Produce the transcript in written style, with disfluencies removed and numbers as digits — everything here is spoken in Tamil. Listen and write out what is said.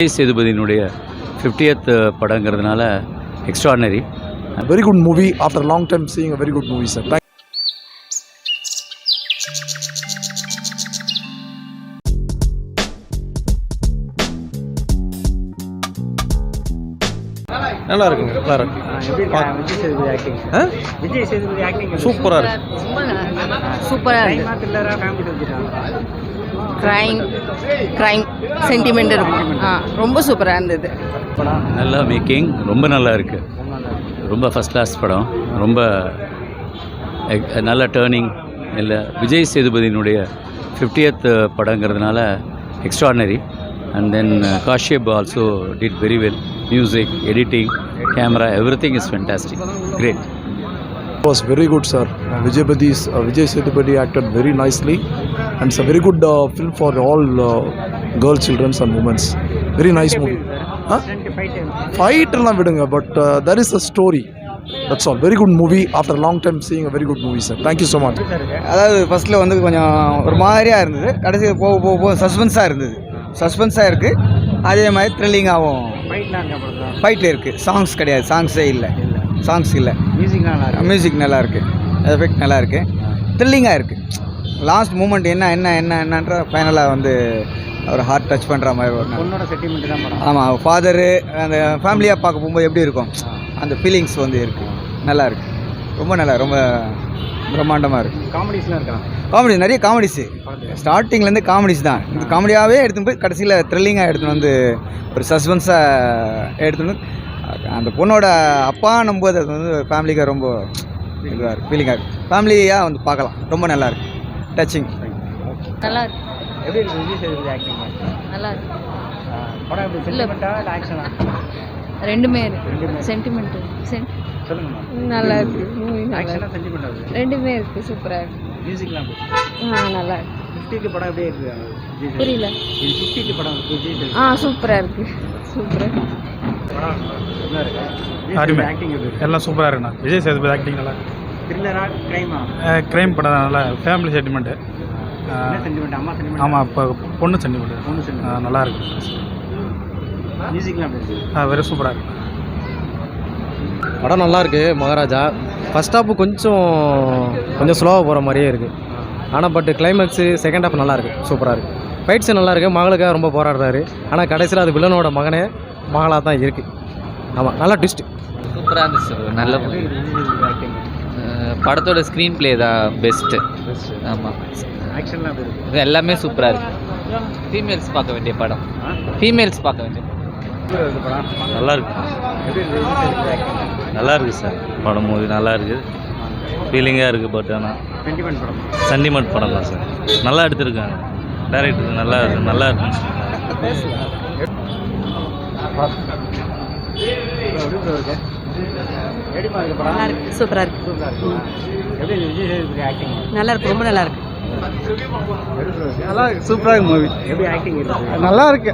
விஜய் சேதுபதியினுடைய 50th படங்கிறதுனால extraordinary. Very good movie. After a long time seeing a very good movie, sir. நல்லா இருக்குங்க, நல்லா இருக்கு. விஜய் சேதுபதி ஆக்டிங் சூப்பரா இருக்கு. சூப்பராக இருக்கு. க்ரைம் சென்டிமெண்ட் இருக்கும். ரொம்ப சூப்பராக இருந்தது. நல்ல மேக்கிங், ரொம்ப நல்லா இருக்குது. ரொம்ப ஃபஸ்ட் கிளாஸ் படம். ரொம்ப நல்ல டேர்னிங். இல்லை, விஜய் சேதுபதியினுடைய 50th படங்கிறதுனால extraordinary. And then Kashyap also did very well. Music, editing, camera, everything is fantastic. Great. It was very good, sir. Vijay Sethupathi acted very nicely, and it's a very good film for all girls, children and women. Very nice movie. Fight la vidunga, but there is a story. That's all. Very good movie. After a long time seeing a very good movie, sir. Thank you so much. அதாவது ஃபர்ஸ்ட்டில் வந்து கொஞ்சம் ஒரு மாதிரியாக இருந்தது, கடைசியில் போக சஸ்பென்ஸாக இருந்தது. சஸ்பென்ஸாக இருக்குது. அதே மாதிரி த்ரில்லிங்காகவும் ஃபைட்டில் இருக்குது. சாங்ஸ் கிடையாது, சாங்ஸே இல்லை. சாங்ஸ் இல்லை. மியூசிக் நல்லா இருக்குது. எஃபெக்ட் நல்லா இருக்குது. த்ரில்லிங்காக இருக்குது. லாஸ்ட் மூமெண்ட் என்னன்ற ஃபைனலாக வந்து ஒரு ஹார்ட் டச் பண்ணுற மாதிரி ஒரு பொண்ணோட செட்டில்மெண்ட் தான் படம். ஆமாம், ஃபாதரு அந்த ஃபேமிலியாக பார்க்க போகும்போது எப்படி இருக்கும் அந்த ஃபீலிங்ஸ் வந்து இருக்குது. நல்லா இருக்குது. ரொம்ப நல்லா, ரொம்ப பிரம்மாண்டமாக இருக்குது. காமெடிஸ்லாம் இருக்கலாம். காமெடி நிறைய காமெடிஸு. ஸ்டார்டிங்லேருந்து காமெடிஸ் தான். இந்த காமெடியாகவே எடுத்துன்னு போய் கடைசியில் த்ரில்லிங்காக எடுத்துன்னு வந்து ஒரு சஸ்பென்ஸாக எடுத்துன்னு அந்த பொண்ணோட அப்பா நம்புவது அது வந்து ஃபேமிலிக்காக ரொம்ப இதுவாக இருக்குது, ஃபீலிங்காக இருக்குது. ஃபேமிலியாக வந்து பார்க்கலாம். ரொம்ப நல்லாயிருக்கு. டச்சிங். நல்லா இருக்கு. எப்படி இருக்குது விஜய் சேதுபதி ஆக்டிங்? நல்லா இருக்கு. படம் எப்படி சென்டிமெண்ட்டா இல்லை ஆக்ஷனா? ரெண்டுமே இருக்கு. சென்டிமெண்ட் சொல்லுங்கம்மா. நல்லா இருக்கு. ஆக்ஷனா சென்டிமெண்ட் ரெண்டுமே இருக்கு. சூப்பராக இருக்கு. மியூசிக்லாம் நல்லா இருக்கு. 50க்கு படம் எப்படி இருக்குது? புரியல. 50க்கு படம் விஜய் சேதுபதி சூப்பராக இருக்கு. சூப்பராக படம் நல்லா இருக்கு. அருமை. ஆக்டிங் எப்படி? எல்லாம் சூப்பராக இருக்குண்ணா. விஜய் சேதுபதி ஆக்டிங் நல்லா. த்ரில்லரா க்ரைமா? க்ரைம் படம் நல்லா. Family sentiment. என்ன சென்டிமெண்ட்? அம்மா சென்டிமெண்ட்? ஆமாம், இப்போ பொண்ணு சென்டிமெண்ட். பொண்ணு சென்டிமெண்ட் நல்லா இருக்கு. மியூசிக்லாம் எப்படி இருக்குது? வெரி சூப்பராக இருக்கு. படம் நல்லா இருக்குது. மகாராஜா ஃபஸ்ட் ஹாஃப் கொஞ்சம் ஸ்லோவாக போகிற மாதிரியே இருக்குது. ஆனால் பட் கிளைமேக்ஸு செகண்ட் ஹாஃப் நல்லாயிருக்கு. சூப்பராக இருக்குது. ஃபைட்ஸு நல்லா இருக்குது. மகளுக்காக ரொம்ப போராடுறாரு. ஆனால் கடைசியில் அது வில்லனோட மகனே மகளாக தான் இருக்குது. ஆமாம், நல்லா ட்விஸ்ட்டு. சூப்பராக இருந்துச்சு. நல்ல படத்தோட ஸ்க்ரீன் பிளே தான் பெஸ்ட்டு. ஆமாம், ஆக்ஷன்லாம் எப்படி இருக்குது? இது எல்லாமே சூப்பராக இருக்குது. ஃபீமேல்ஸ் பார்க்க வேண்டிய படம். ஃபீமேல்ஸ் பார்க்க வேண்டிய படம். நல்லா இருக்கு. நல்லா இருக்குது சார். படம் மூவி நல்லா இருக்குது. ஃபீலிங்காக இருக்குது. பட் ஆனால் சென்டிமெண்ட் படம். சென்டிமெண்ட் படம் தான் சார். நல்லா எடுத்திருக்காங்க. டைரக்டர் நல்லா இருக்கு. நல்லா இருக்கு. நல்லா இருக்கு. சூப்பராக இருக்கு. எப்படி விஜய் சேதுபதி ஆக்டிங்? நல்லா இருக்கு. ரொம்ப நல்லா இருக்கு. நல்லா இருக்கு. சூப்பராக மூவி. எப்படி ஆக்டிங் இருக்குது? நல்லா இருக்கு.